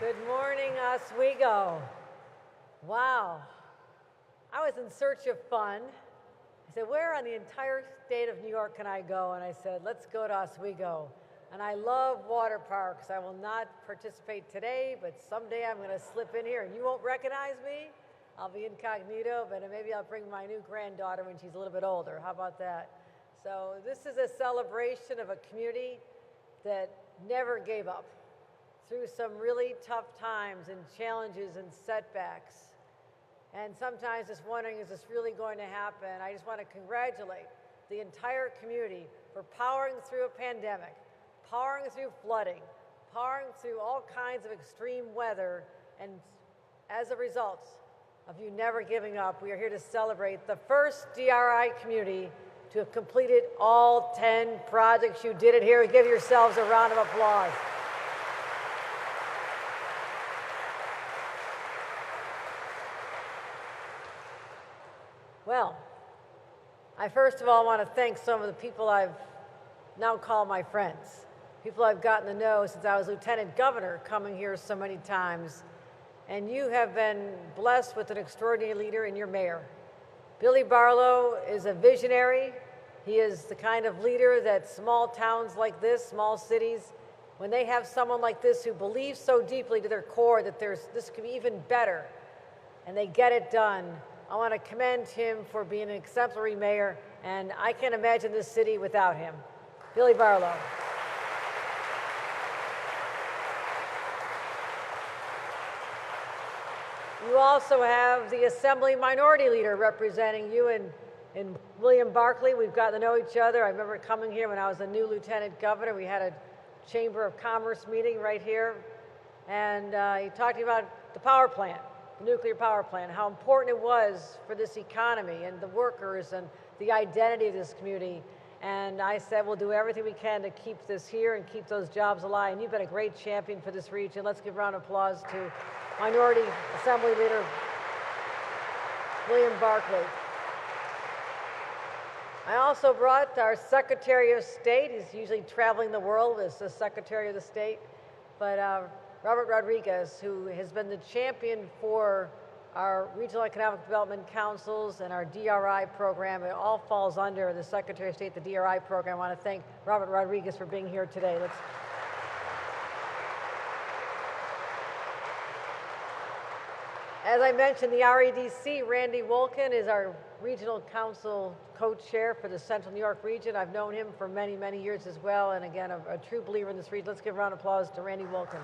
Good morning, Oswego. Wow. I was in search of fun. I said, where on the entire state of New York can I go? And I said, let's go to Oswego. And I love water parks. I will not participate today, but someday I'm going to slip in here and you won't recognize me. I'll be incognito, but maybe I'll bring my new granddaughter when she's a little bit older. How about that? So this is a celebration of a community that never gave up through some really tough times and challenges and setbacks. And sometimes just wondering, is this really going to happen? I just want to congratulate the entire community for powering through a pandemic, powering through flooding, powering through all kinds of extreme weather, and as a result of you never giving up, we are here to celebrate the first DRI community to have completed all 10 projects. You did it here. Give yourselves a round of applause. Well, I first of all want to thank some of the people I've now called my friends, people I've gotten to know since I was lieutenant governor, coming here so many times. And you have been blessed with an extraordinary leader in your mayor. Billy Barlow is a visionary. He is the kind of leader that small towns like this, small cities, when they have someone like this who believes so deeply to their core that this can be even better, and they get it done. I want to commend him for being an exemplary mayor, and I can't imagine this city without him. Billy Barlow. You also have the Assembly Minority Leader representing you in William Barclay. We've gotten to know each other. I remember coming here when I was a new lieutenant governor. We had a Chamber of Commerce meeting right here, and he talked to me about the power plant. The nuclear power plant, how important it was for this economy and the workers and the identity of this community. And I said, we'll do everything we can to keep this here and keep those jobs alive. And you've been a great champion for this region. Let's give a round of applause to Minority Assembly Leader William Barclay. I also brought our Secretary of State. He's usually traveling the world as the Secretary of the State, but Robert Rodriguez, who has been the champion for our Regional Economic Development Councils and our DRI program. It all falls under the Secretary of State, the DRI program. I want to thank Robert Rodriguez for being here today. As I mentioned, the REDC, Randy Wolkin, is our Regional Council co-chair for the Central New York region. I've known him for many, many years as well, and again, a true believer in this region. Let's give a round of applause to Randy Wolkin.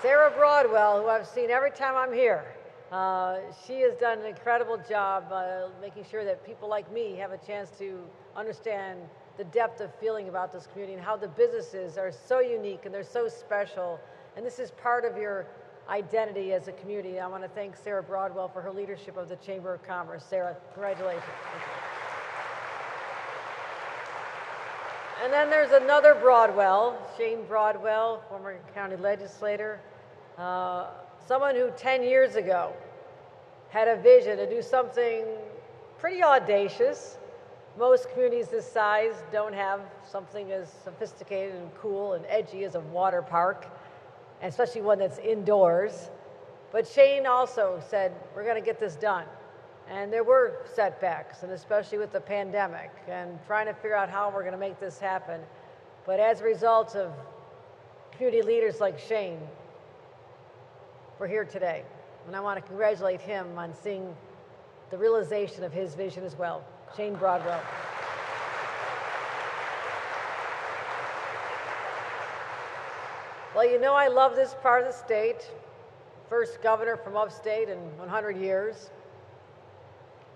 Sarah Broadwell, who I've seen every time I'm here. She has done an incredible job making sure that people like me have a chance to understand the depth of feeling about this community and how the businesses are so unique and they're so special. And this is part of your identity as a community. I want to thank Sarah Broadwell for her leadership of the Chamber of Commerce. Sarah, congratulations. And then there's another Broadwell, Shane Broadwell, former county legislator, someone who 10 years ago had a vision to do something pretty audacious. Most communities this size don't have something as sophisticated and cool and edgy as a water park, and especially one that's indoors. But Shane also said, we're going to get this done. And there were setbacks, and especially with the pandemic, and trying to figure out how we're going to make this happen. But as a result of community leaders like Shane, we're here today. And I want to congratulate him on seeing the realization of his vision as well. Shane Broadwell. Well, you know I love this part of the state. First governor from upstate in 100 years.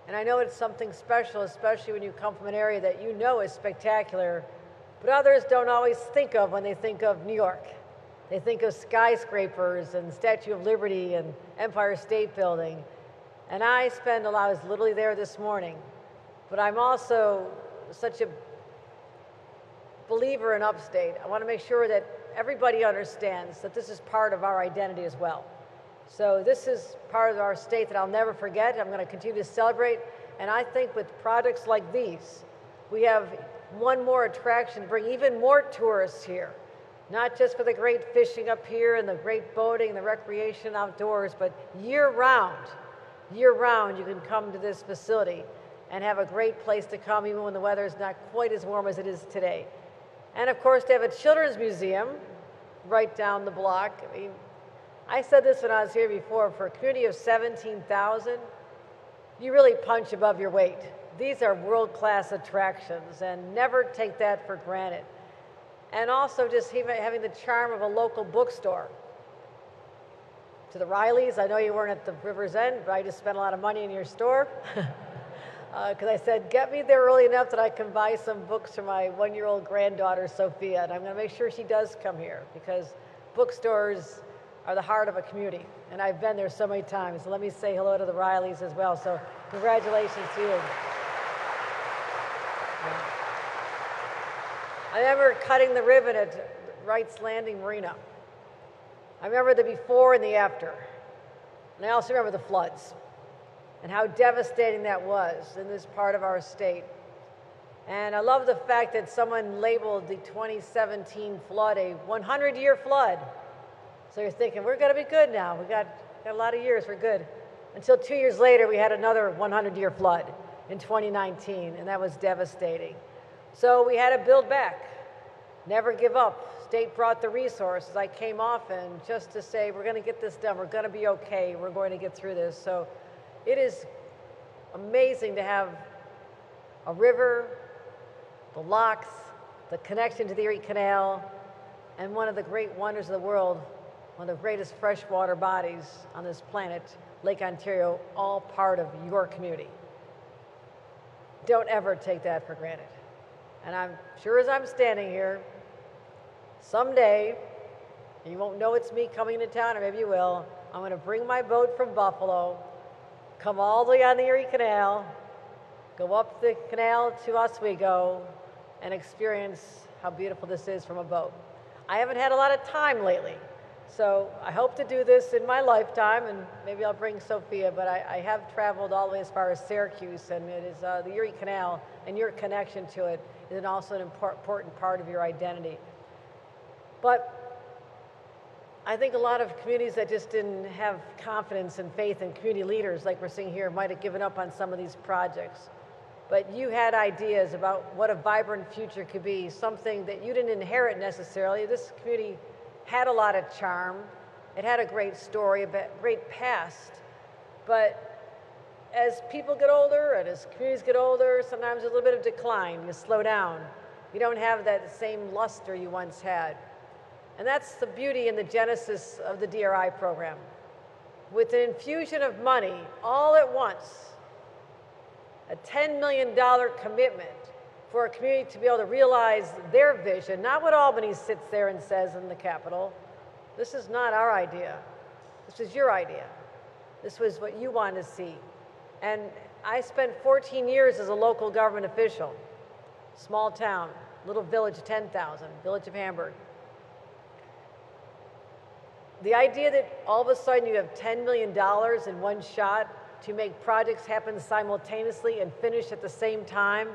And I know it's something special, especially when you come from an area that you know is spectacular, but others don't always think of when they think of New York. They think of skyscrapers and Statue of Liberty and Empire State Building. And I was literally there this morning, but I'm also such a believer in upstate. I want to make sure that everybody understands that this is part of our identity as well. So this is part of our state that I'll never forget. I'm going to continue to celebrate. And I think with projects like these, we have one more attraction to bring even more tourists here. Not just for the great fishing up here and the great boating and the recreation outdoors, but year-round you can come to this facility and have a great place to come even when the weather is not quite as warm as it is today. And of course, to have a children's museum right down the block. I mean, I said this when I was here before, for a community of 17,000, you really punch above your weight. These are world-class attractions, and never take that for granted. And also just having the charm of a local bookstore. To the Rileys, I know you weren't at the River's End, but I just spent a lot of money in your store. Because I said, get me there early enough that I can buy some books for my one-year-old granddaughter, Sophia. And I'm going to make sure she does come here, because bookstores are the heart of a community. And I've been there so many times. So let me say hello to the Rileys as well. So congratulations to you. I remember cutting the ribbon at Wright's Landing Marina. I remember the before and the after. And I also remember the floods and how devastating that was in this part of our state. And I love the fact that someone labeled the 2017 flood a 100-year flood. So you're thinking, we're going to be good now. We got a lot of years, we're good. Until 2 years later, we had another 100-year flood in 2019, and that was devastating. So we had to build back, never give up. State brought the resources. I came often just to say, we're going to get this done. We're going to be okay. We're going to get through this. So it is amazing to have a river, the locks, the connection to the Erie Canal, and one of the great wonders of the world, one of the greatest freshwater bodies on this planet, Lake Ontario, all part of your community. Don't ever take that for granted. And I'm sure as I'm standing here, someday, you won't know it's me coming to town, or maybe you will, I'm going to bring my boat from Buffalo, come all the way on the Erie Canal, go up the canal to Oswego, and experience how beautiful this is from a boat. I haven't had a lot of time lately, so I hope to do this in my lifetime, and maybe I'll bring Sophia, but I have traveled all the way as far as Syracuse, and it is the Erie Canal, and your connection to it is also an important part of your identity. But I think a lot of communities that just didn't have confidence and faith in community leaders like we're seeing here might have given up on some of these projects. But you had ideas about what a vibrant future could be, something that you didn't inherit necessarily. This community had a lot of charm. It had a great story, a great past. But as people get older and as communities get older, sometimes there's a little bit of decline. You slow down. You don't have that same luster you once had. And that's the beauty and the genesis of the DRI program. With an infusion of money all at once, a $10 million commitment for a community to be able to realize their vision, not what Albany sits there and says in the Capitol. This is not our idea. This was your idea. This was what you wanted to see. And I spent 14 years as a local government official, small town, little village of 10,000, village of Hamburg. The idea that all of a sudden you have $10 million in one shot to make projects happen simultaneously and finish at the same time,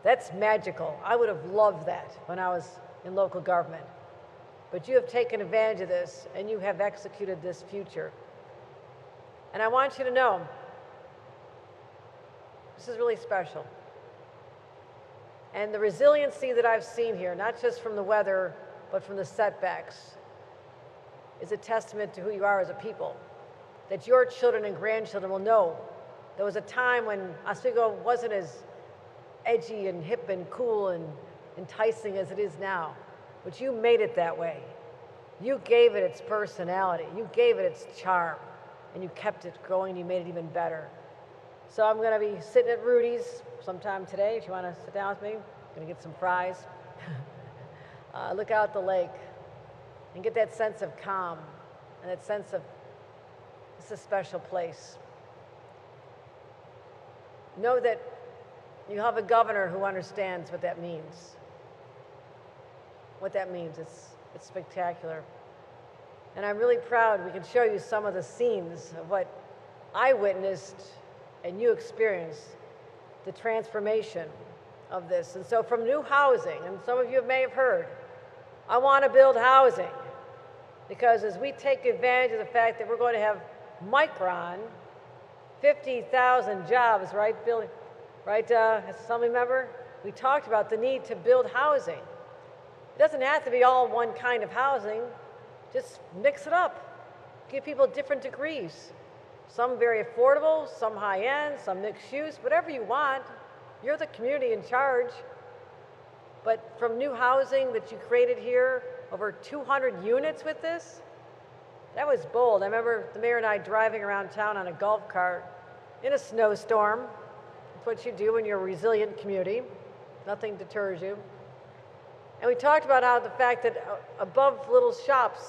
that's magical. I would have loved that when I was in local government. But you have taken advantage of this, and you have executed this future. And I want you to know, this is really special. And the resiliency that I've seen here, not just from the weather, but from the setbacks, is a testament to who you are as a people. That your children and grandchildren will know there was a time when Oswego wasn't as edgy and hip and cool and enticing as it is now. But you made it that way. You gave it its personality. You gave it its charm. And you kept it going, and you made it even better. So I'm going to be sitting at Rudy's sometime today. If you want to sit down with me, I'm going to get some fries. Look out the lake and get that sense of calm and that sense of it's a special place. Know that you have a governor who understands what that means. What that means, it's spectacular. And I'm really proud we can show you some of the scenes of what I witnessed and you experienced, the transformation of this. And so from new housing, and some of you may have heard, I want to build housing because as we take advantage of the fact that we're going to have Micron, 50,000 jobs, right, Billy? Right, some remember? We talked about the need to build housing. It doesn't have to be all one kind of housing. Just mix it up. Give people different degrees. Some very affordable, some high-end, some mixed use, whatever you want. You're the community in charge. But from new housing that you created here, over 200 units with this, that was bold. I remember the mayor and I driving around town on a golf cart in a snowstorm. That's what you do when you're a resilient community. Nothing deters you. And we talked about how the fact that above little shops,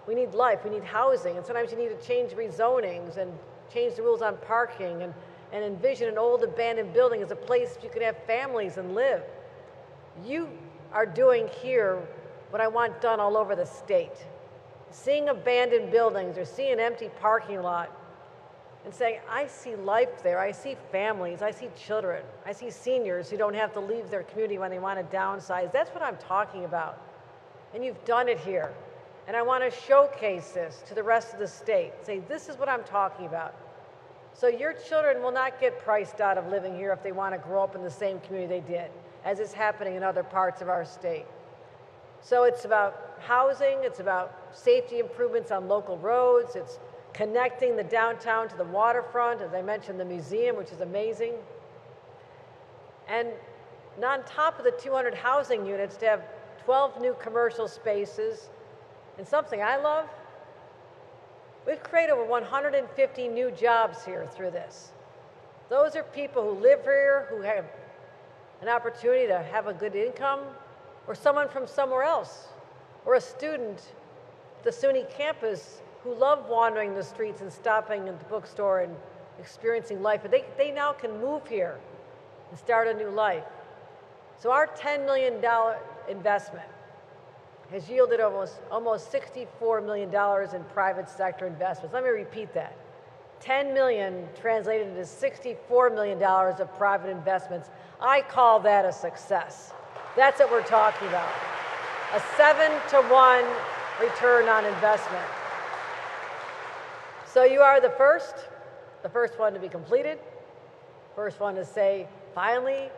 we need life, we need housing, and sometimes you need to change rezonings and change the rules on parking and envision an old abandoned building as a place you could have families and live. You are doing here what I want done all over the state. Seeing abandoned buildings or seeing an empty parking lot and saying, I see life there, I see families, I see children, I see seniors who don't have to leave their community when they want to downsize. That's what I'm talking about. And you've done it here. And I want to showcase this to the rest of the state. Say, this is what I'm talking about. So your children will not get priced out of living here if they want to grow up in the same community they did, as is happening in other parts of our state. So it's about housing, it's about safety improvements on local roads, it's connecting the downtown to the waterfront, as I mentioned, the museum, which is amazing. And on top of the 200 housing units, to have 12 new commercial spaces. And something I love, we've created over 150 new jobs here through this. Those are people who live here, who have an opportunity to have a good income, or someone from somewhere else, or a student at the SUNY campus who love wandering the streets and stopping at the bookstore and experiencing life. But they now can move here and start a new life. So our $10 million investment has yielded almost $64 million in private sector investments. Let me repeat that. 10 million translated into $64 million of private investments. I call that a success. That's what we're talking about. A 7-to-1 return on investment. So you are the first one to be completed, first one to say, finally,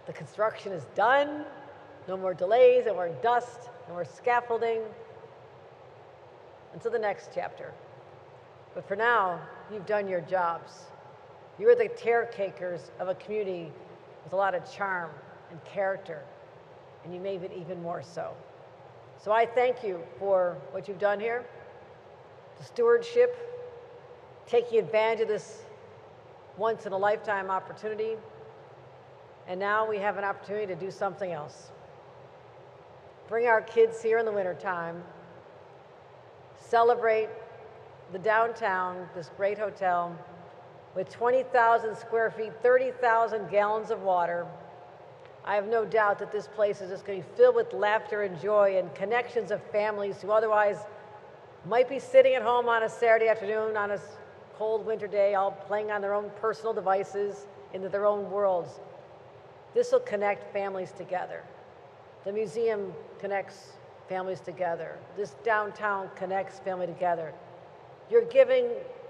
the construction is done, no more delays, no more dust, no more scaffolding, until the next chapter. But for now, you've done your jobs. You're the caretakers of a community with a lot of charm and character, and you made it even more so. So I thank you for what you've done here, the stewardship, taking advantage of this once-in-a-lifetime opportunity, and now we have an opportunity to do something else. Bring our kids here in the wintertime, celebrate the downtown, this great hotel, with 20,000 square feet, 30,000 gallons of water. I have no doubt that this place is just going to be filled with laughter and joy and connections of families who otherwise might be sitting at home on a Saturday afternoon on a cold winter day, all playing on their own personal devices into their own worlds. This will connect families together. The museum connects families together. This downtown connects family together. You're giving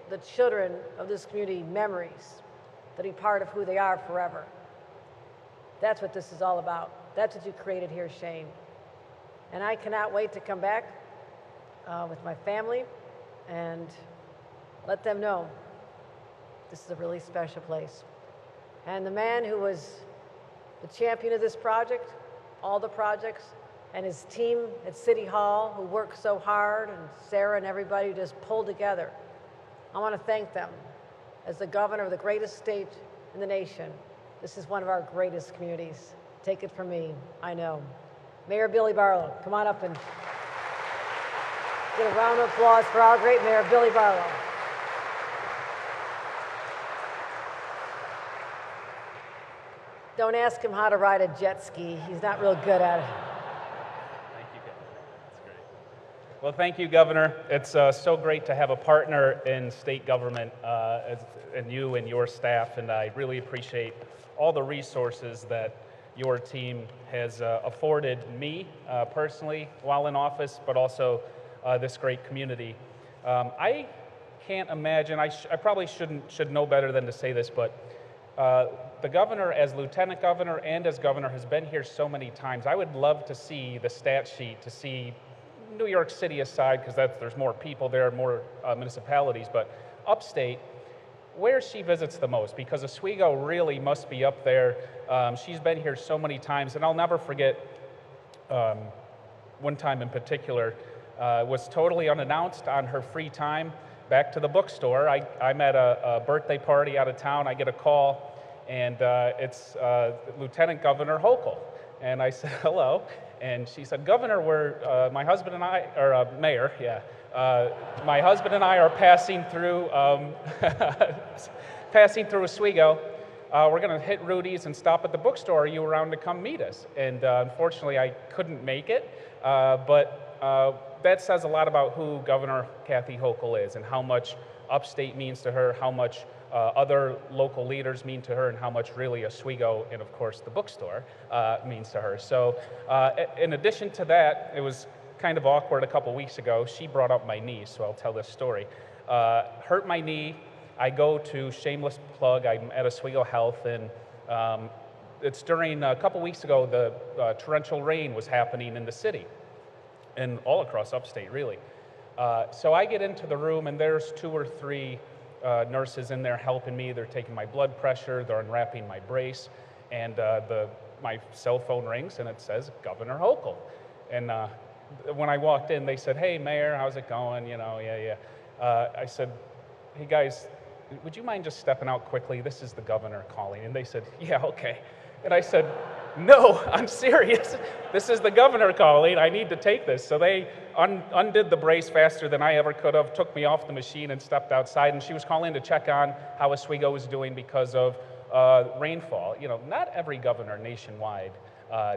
the children of this community memories that be part of who they are forever. That's what this is all about. That's what you created here, Shane. And I cannot wait to come back with my family and let them know this is a really special place. And the man who was the champion of this project, all the projects, and his team at City Hall who worked so hard, and Sarah and everybody who just pulled together. I want to thank them. As the governor of the greatest state in the nation, this is one of our greatest communities. Take it from me, I know. Mayor Billy Barlow, come on up and get a round of applause for our great Mayor Billy Barlow. Don't ask him how to ride a jet ski. He's not real good at it. Thank you, Governor. That's great. Well, thank you, Governor. It's so great to have a partner in state government and you and your staff, and I really appreciate all the resources that your team has afforded me personally while in office, but also this great community. I can't imagine, I probably should know better than to say this, but the governor as lieutenant governor and as governor has been here so many times. I would love to see the stat sheet, to see New York City aside, because there's more people there, more municipalities, but upstate, where she visits the most, because Oswego really must be up there. She's been here so many times, and I'll never forget one time in particular, was totally unannounced on her free time, back to the bookstore. I'm at a birthday party out of town. I get a call, and it's Lieutenant Governor Hochul. And I said, hello. And she said, Governor, my husband and I, or Mayor, yeah. My husband and I are passing through Oswego. We're going to hit Rudy's and stop at the bookstore. Are you around to come meet us? And unfortunately, I couldn't make it, but that says a lot about who Governor Kathy Hochul is and how much upstate means to her, how much other local leaders mean to her, and how much really Oswego and, of course, the bookstore means to her. So in addition to that, it was kind of awkward a couple weeks ago. She brought up my knee, so I'll tell this story. Hurt my knee. I go to, shameless plug, I'm at Oswego Health, and it's during, a couple weeks ago, the torrential rain was happening in the city and all across upstate, really. So I get into the room, and there's 2 or 3 nurses in there helping me. They're taking my blood pressure, they're unwrapping my brace, and my cell phone rings, and it says Governor Hochul. And when I walked in, they said, hey, Mayor, how's it going? You know, yeah. I said, hey, guys, would you mind just stepping out quickly? This is the governor calling. And they said, yeah, okay. And I said, no, I'm serious. This is the governor calling. I need to take this. So they undid the brace faster than I ever could have, took me off the machine and stepped outside. And she was calling to check on how Oswego was doing because of rainfall. You know, not every governor nationwide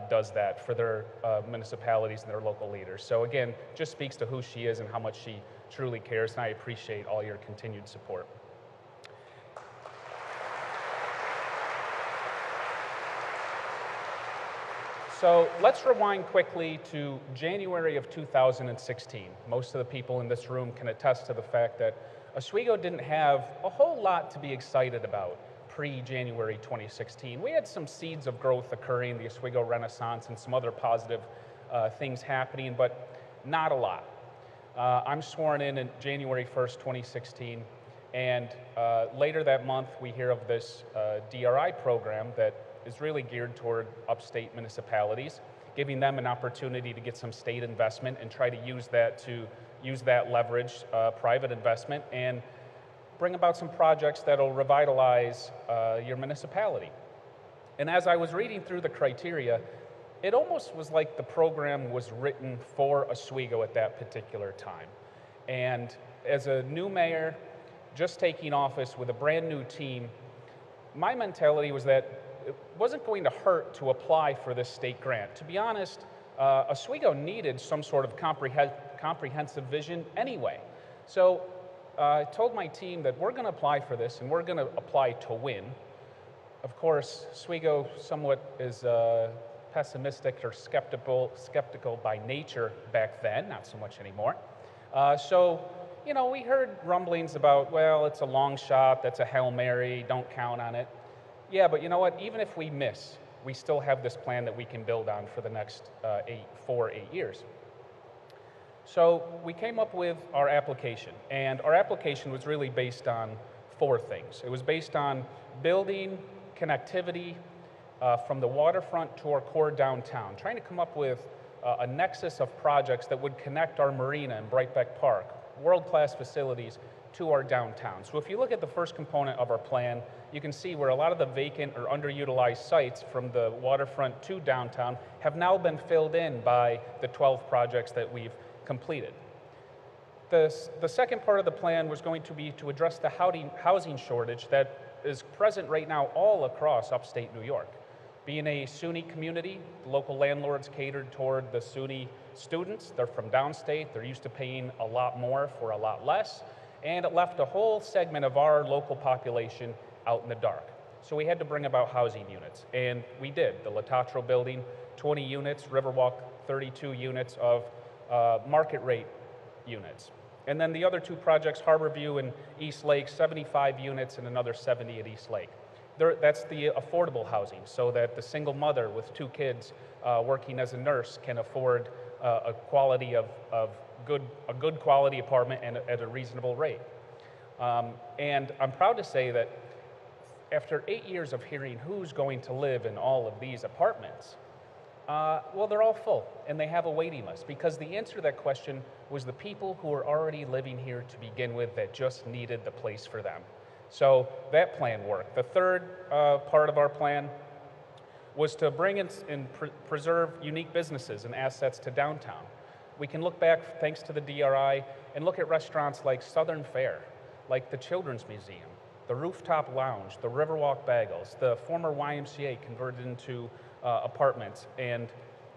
does that for their municipalities and their local leaders. So again, just speaks to who she is and how much she truly cares. And I appreciate all your continued support. So let's rewind quickly to January of 2016. Most of the people in this room can attest to the fact that Oswego didn't have a whole lot to be excited about pre-January 2016. We had some seeds of growth occurring, the Oswego Renaissance and some other positive things happening, but not a lot. I'm sworn in January 1st, 2016, and later that month we hear of this DRI program that is really geared toward upstate municipalities, giving them an opportunity to get some state investment and try to use that leverage private investment and bring about some projects that'll revitalize your municipality. And as I was reading through the criteria, it almost was like the program was written for Oswego at that particular time. And as a new mayor, just taking office with a brand new team, my mentality was that it wasn't going to hurt to apply for this state grant. To be honest, Oswego needed some sort of comprehensive vision anyway. So I told my team that we're going to apply for this and we're going to apply to win. Of course, Oswego somewhat is pessimistic or skeptical by nature back then, not so much anymore. So, you know, we heard rumblings about, well, it's a long shot, that's a Hail Mary, don't count on it. Yeah, but you know what? Even if we miss, we still have this plan that we can build on for the next 8 years. So we came up with our application, and our application was really based on 4 things. It was based on building connectivity from the waterfront to our core downtown, trying to come up with a nexus of projects that would connect our marina and Brightbeck Park, world-class facilities, to our downtown. So if you look at the first component of our plan, you can see where a lot of the vacant or underutilized sites from the waterfront to downtown have now been filled in by the 12 projects that we've completed. The second part of the plan was going to be to address the housing shortage that is present right now all across upstate New York. Being a SUNY community, local landlords catered toward the SUNY students. They're from downstate. They're used to paying a lot more for a lot less. And it left a whole segment of our local population out in the dark. So we had to bring about housing units, and we did. The Latatro building, 20 units, Riverwalk, 32 units of market rate units. And then the other two projects, Harborview and East Lake, 75 units and another 70 at East Lake. That's the affordable housing, so that the single mother with 2 kids working as a nurse can afford a good quality apartment and at a reasonable rate. And I'm proud to say that after 8 years of hearing who's going to live in all of these apartments, well, they're all full, and they have a waiting list, because the answer to that question was the people who were already living here to begin with that just needed the place for them. So that plan worked. The third part of our plan was to bring in and preserve unique businesses and assets to downtown. We can look back, thanks to the DRI, and look at restaurants like Southern Fare, like the Children's Museum, the Rooftop Lounge, the Riverwalk Bagels, the former YMCA converted into apartments, and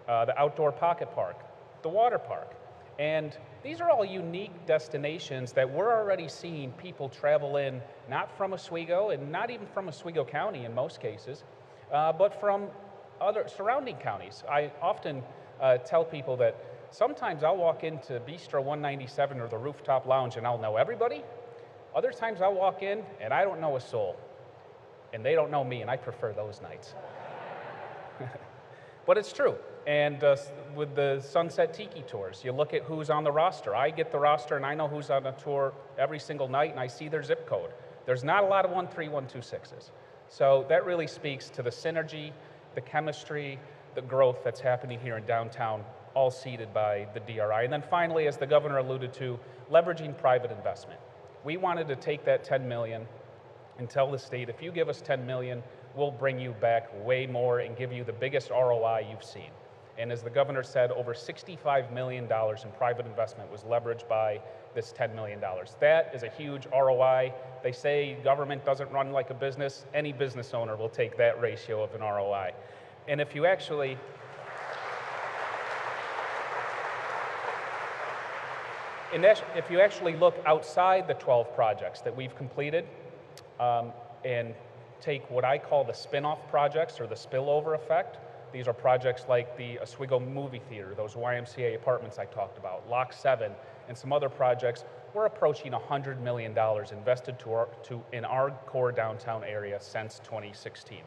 the Outdoor Pocket Park, the Water Park. And these are all unique destinations that we're already seeing people travel in, not from Oswego, and not even from Oswego County in most cases, but from other surrounding counties. I often tell people that sometimes I'll walk into Bistro 197 or the Rooftop Lounge and I'll know everybody. Other times I'll walk in and I don't know a soul, and they don't know me, and I prefer those nights. But it's true. And with the Sunset Tiki tours, you look at who's on the roster. I get the roster and I know who's on a tour every single night, and I see their zip code. There's not a lot of 13126s. So that really speaks to the synergy, the chemistry, the growth that's happening here in downtown, all seeded by the DRI. And then finally, as the governor alluded to, leveraging private investment. We wanted to take that 10 million and tell the state, if you give us 10 million, we'll bring you back way more and give you the biggest ROI you've seen. And as the governor said, over $65 million in private investment was leveraged by this $10 million. That is a huge ROI. They say government doesn't run like a business. Any business owner will take that ratio of an ROI. And if you actually, look outside the 12 projects that we've completed and take what I call the spin-off projects or the spillover effect. These are projects like the Oswego Movie Theater, those YMCA apartments I talked about, Lock 7, and some other projects. We're approaching $100 million invested in our core downtown area since 2016.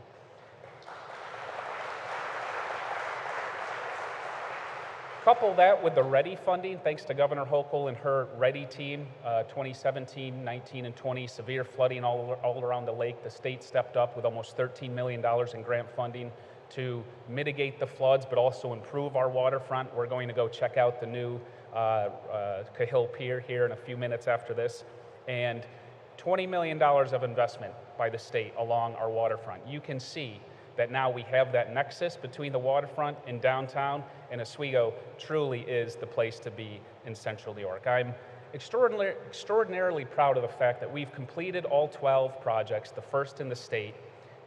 Couple that with the READY funding, thanks to Governor Hochul and her READY team, 2017, 19, and 20, severe flooding all around the lake. The state stepped up with almost $13 million in grant funding to mitigate the floods, but also improve our waterfront. We're going to go check out the new Cahill Pier here in a few minutes after this. And $20 million of investment by the state along our waterfront. You can see that now we have that nexus between the waterfront and downtown, and Oswego truly is the place to be in central New York. I'm extraordinarily proud of the fact that we've completed all 12 projects, the first in the state,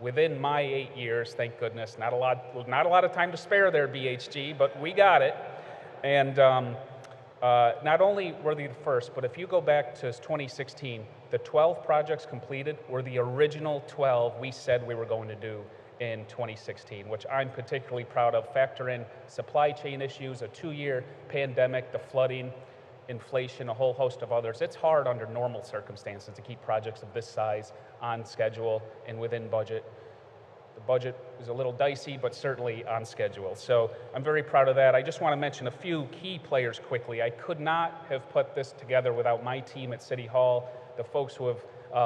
within my 8 years, thank goodness. Not a lot of time to spare there, BHG, but we got it. And not only were they the first, but if you go back to 2016, the 12 projects completed were the original 12 we said we were going to do in 2016, which I'm particularly proud of. Factor in supply chain issues, a 2-year pandemic, the flooding, inflation, a whole host of others. It's hard under normal circumstances to keep projects of this size on schedule and within budget. The budget is a little dicey, but certainly on schedule. So I'm very proud of that. I just want to mention a few key players quickly. I could not have put this together without my team at City Hall, the folks who have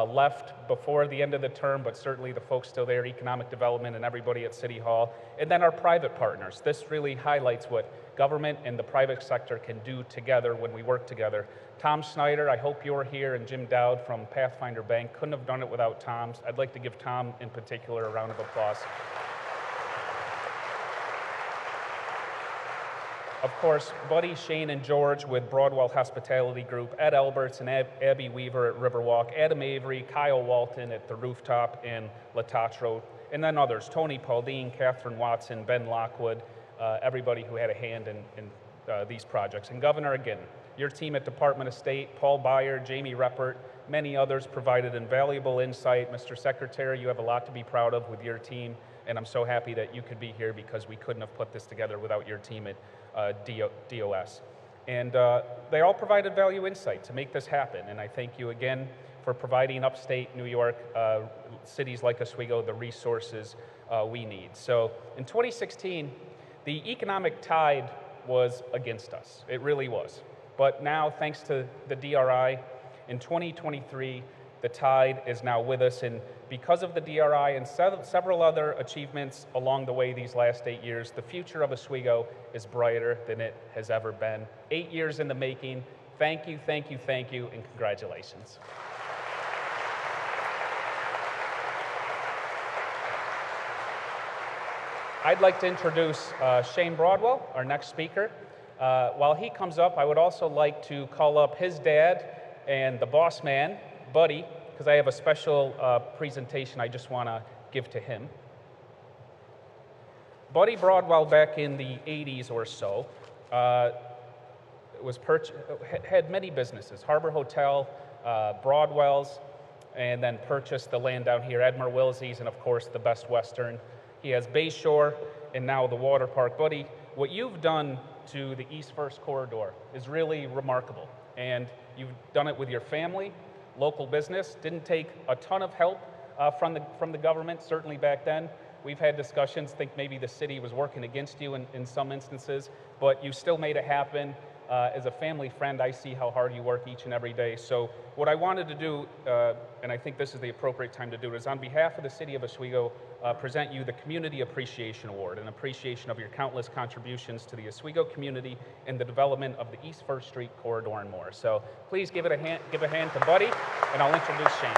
left before the end of the term, but certainly the folks still there, economic development and everybody at City Hall, and then our private partners. This really highlights what government and the private sector can do together when we work together. Tom Snyder, I hope you're here, and Jim Dowd from Pathfinder Bank. Couldn't have done it without Tom. I'd like to give Tom in particular a round of applause. Of course, Buddy, Shane, and George with Broadwell Hospitality Group, Ed Alberts and Abby Weaver at Riverwalk, Adam Avery, Kyle Walton at the Rooftop in Latatro, and then others, Tony Pauldine, Catherine Watson, Ben Lockwood, everybody who had a hand in these projects. And Governor, again, your team at Department of State, Paul Byer, Jamie Reppert, many others provided invaluable insight. Mr. Secretary, you have a lot to be proud of with your team, and I'm so happy that you could be here because we couldn't have put this together without your team at DOS. And they all provided value insight to make this happen, and I thank you again for providing upstate New York, cities like Oswego, the resources we need. So in 2016, the economic tide was against us. It really was. But now, thanks to the DRI, in 2023, the tide is now with us, and because of the DRI and several other achievements along the way these last 8 years, the future of Oswego is brighter than it has ever been. 8 years in the making. Thank you, thank you, thank you, and congratulations. I'd like to introduce Shane Broadwell, our next speaker. While he comes up, I would also like to call up his dad and the boss man, Buddy, because I have a special presentation I just want to give to him. Buddy Broadwell, back in the 80s or so, had many businesses, Harbor Hotel, Broadwell's, and then purchased the land down here, Admiral Willsey's, and of course the Best Western. He has Bayshore and now the water park. Buddy, what you've done to the East First Corridor is really remarkable. And you've done it with your family, local business, didn't take a ton of help from the government, certainly back then. We've had discussions, think maybe the city was working against you in some instances, but you still made it happen. As a family friend, I see how hard you work each and every day. So what I wanted to do, and I think this is the appropriate time to do it, is on behalf of the city of Oswego, present you the Community Appreciation Award, an appreciation of your countless contributions to the Oswego community and the development of the East First Street corridor and more. So please give a hand to Buddy, and I'll introduce Shane.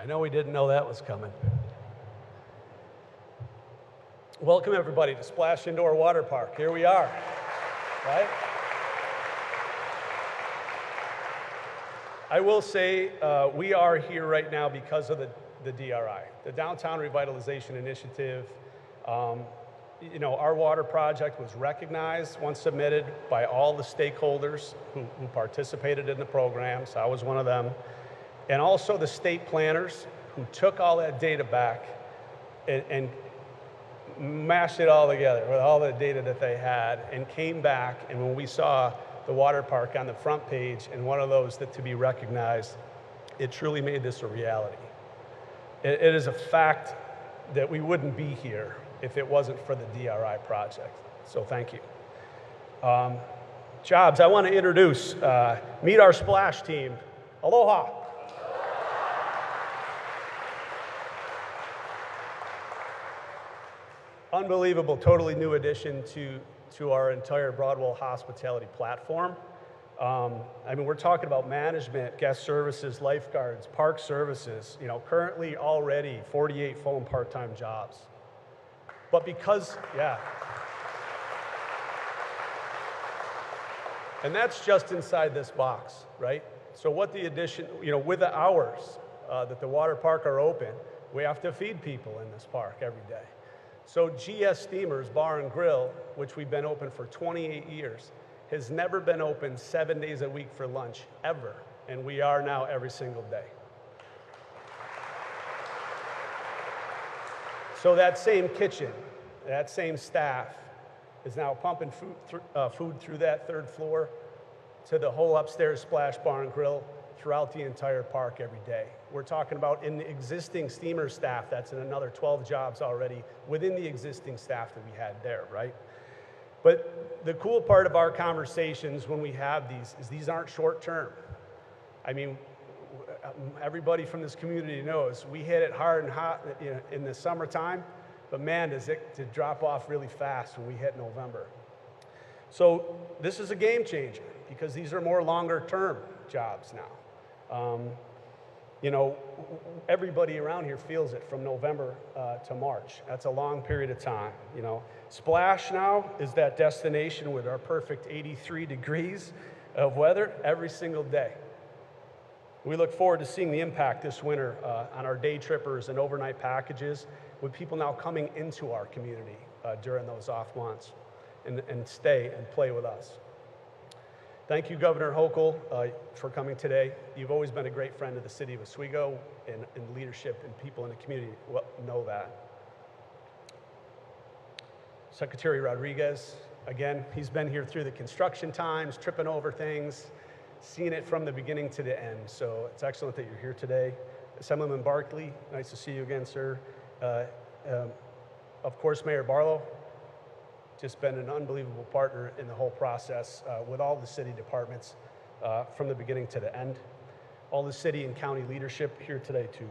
I know we didn't know that was coming. Welcome everybody to Splash Indoor Water Park. Here we are, right? I will say we are here right now because of the DRI, the Downtown Revitalization Initiative. You know, our water project was recognized once submitted by all the stakeholders who participated in the program, so I was one of them. And also the state planners who took all that data back and mashed it all together with all the data that they had and came back, and when we saw the water park on the front page and one of those that to be recognized, it truly made this a reality. It is a fact that we wouldn't be here if it wasn't for the DRI project, so thank you. Jobs, I want to introduce, meet our Splash team. Aloha. Unbelievable, totally new addition to our entire Broadwell hospitality platform. I mean, we're talking about management, guest services, lifeguards, park services, you know, currently already 48 full and part-time jobs. But because, yeah. And that's just inside this box, right? So what the addition, you know, with the hours that the water park are open, we have to feed people in this park every day. So GS Steamers Bar and Grill, which we've been open for 28 years, has never been open 7 days a week for lunch, ever. And we are now every single day. So that same kitchen, that same staff is now pumping food through that third floor to the whole upstairs Splash Bar and Grill throughout the entire park every day. We're talking about in the existing steamer staff, that's in another 12 jobs already within the existing staff that we had there, right? But the cool part of our conversations when we have these is these aren't short term. I mean, everybody from this community knows we hit it hard and hot in the summertime, but man, does it to drop off really fast when we hit November. So this is a game changer because these are more longer term jobs now. You know, everybody around here feels it from November to March. That's a long period of time, you know. Splash now is that destination with our perfect 83 degrees of weather every single day. We look forward to seeing the impact this winter on our day trippers and overnight packages, with people now coming into our community during those off months and stay and play with us. Thank you, Governor Hochul, for coming today. You've always been a great friend of the city of Oswego, and leadership and people in the community know that. Secretary Rodriguez, again, he's been here through the construction times, tripping over things, seeing it from the beginning to the end. So it's excellent that you're here today. Assemblyman Barkley, nice to see you again, sir. Of course, Mayor Barlow, just been an unbelievable partner in the whole process with all the city departments from the beginning to the end. All the city and county leadership here today too.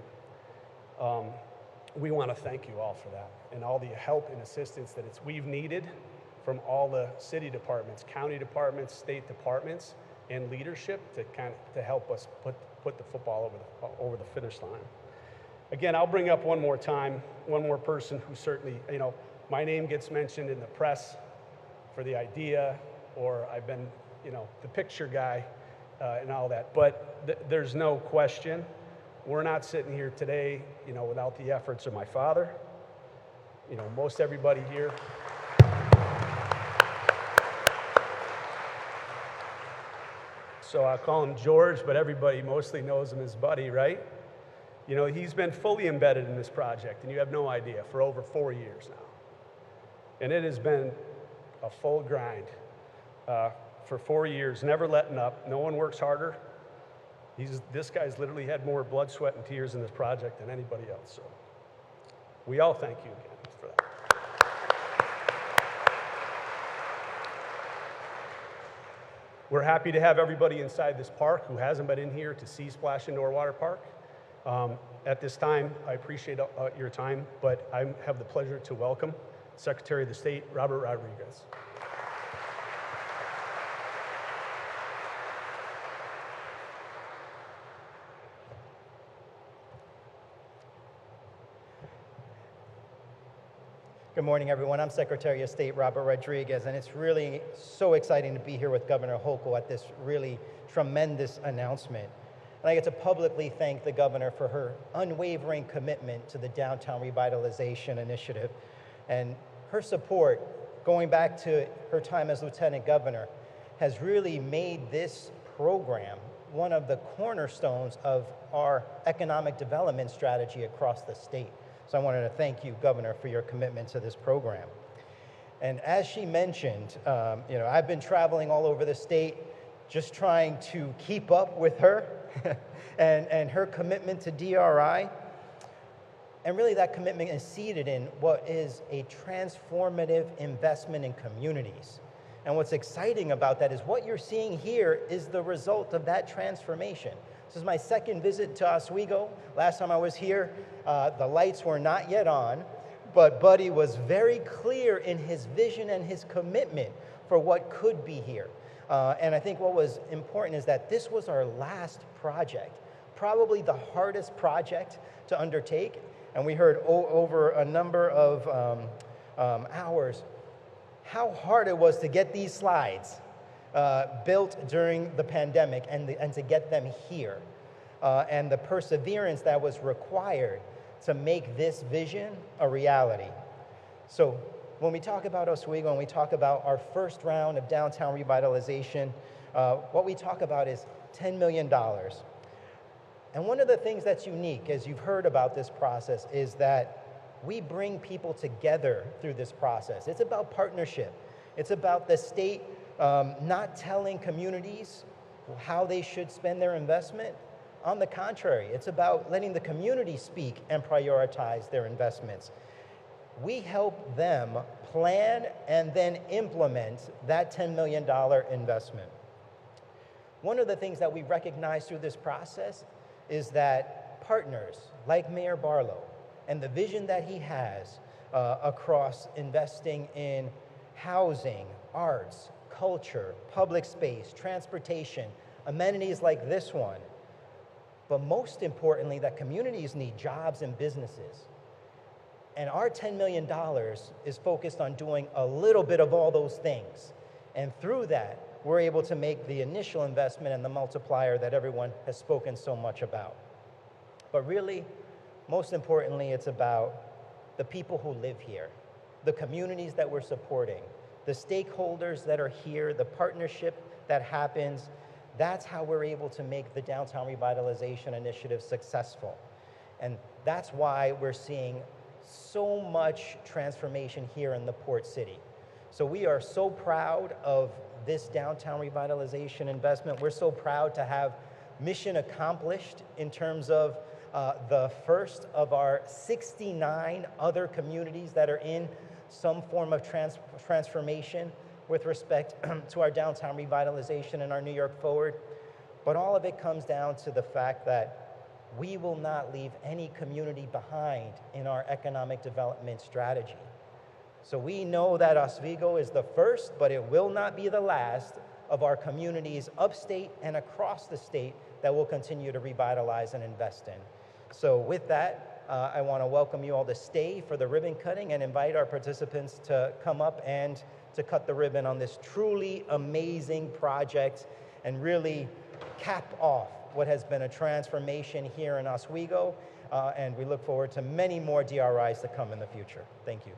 We want to thank you all for that and all the help and assistance that we've needed from all the city departments, county departments, state departments, and leadership to help us put the football over the finish line. Again, I'll bring up one more time, one more person who certainly, my name gets mentioned in the press for the idea, or I've been, the picture guy and all that. But there's no question, we're not sitting here today, without the efforts of my father. Most everybody here. So I call him George, but everybody mostly knows him as Buddy, right? He's been fully embedded in this project, and you have no idea, for over 4 years now. And it has been a full grind for 4 years, never letting up. No one works harder. This guy's literally had more blood, sweat, and tears in this project than anybody else. So we all thank you again for that. We're happy to have everybody inside this park who hasn't been in here to see Splash Indoor Water Park. At this time, I appreciate your time, but I have the pleasure to welcome Secretary of the State, Robert Rodriguez. Good morning, everyone. I'm Secretary of State Robert Rodriguez, and it's really so exciting to be here with Governor Hochul at this really tremendous announcement. And I get to publicly thank the governor for her unwavering commitment to the Downtown Revitalization Initiative. And her support, going back to her time as Lieutenant Governor, has really made this program one of the cornerstones of our economic development strategy across the state. So I wanted to thank you, Governor, for your commitment to this program. And as she mentioned, I've been traveling all over the state just trying to keep up with her and her commitment to DRI. And really that commitment is seated in what is a transformative investment in communities. And what's exciting about that is what you're seeing here is the result of that transformation. This is my second visit to Oswego. Last time I was here, the lights were not yet on, but Buddy was very clear in his vision and his commitment for what could be here. And I think what was important is that this was our last project, probably the hardest project to undertake. And we heard over a number of hours how hard it was to get these slides built during the pandemic and to get them here. And the perseverance that was required to make this vision a reality. So when we talk about Oswego and we talk about our first round of downtown revitalization, what we talk about is $10 million. And one of the things that's unique, as you've heard about this process, is that we bring people together through this process. It's about partnership. It's about the state not telling communities how they should spend their investment. On the contrary, it's about letting the community speak and prioritize their investments. We help them plan and then implement that $10 million investment. One of the things that we recognize through this process is that partners like Mayor Barlow and the vision that he has across investing in housing, arts, culture, public space, transportation, amenities like this one, but most importantly, that communities need jobs and businesses. And our $10 million is focused on doing a little bit of all those things And through that, we're able to make the initial investment and the multiplier that everyone has spoken so much about. But really, most importantly, it's about the people who live here, the communities that we're supporting, the stakeholders that are here, the partnership that happens. That's how we're able to make the Downtown Revitalization Initiative successful. And that's why we're seeing so much transformation here in the Port City. So we are so proud of this Downtown Revitalization investment. We're so proud to have mission accomplished in terms of the first of our 69 other communities that are in some form of transformation with respect to our downtown revitalization and our New York Forward. But all of it comes down to the fact that we will not leave any community behind in our economic development strategy. So we know that Oswego is the first, but it will not be the last of our communities upstate and across the state that we'll continue to revitalize and invest in. So with that, I want to welcome you all to stay for the ribbon cutting and invite our participants to come up and to cut the ribbon on this truly amazing project and really cap off what has been a transformation here in Oswego. And we look forward to many more DRIs to come in the future. Thank you.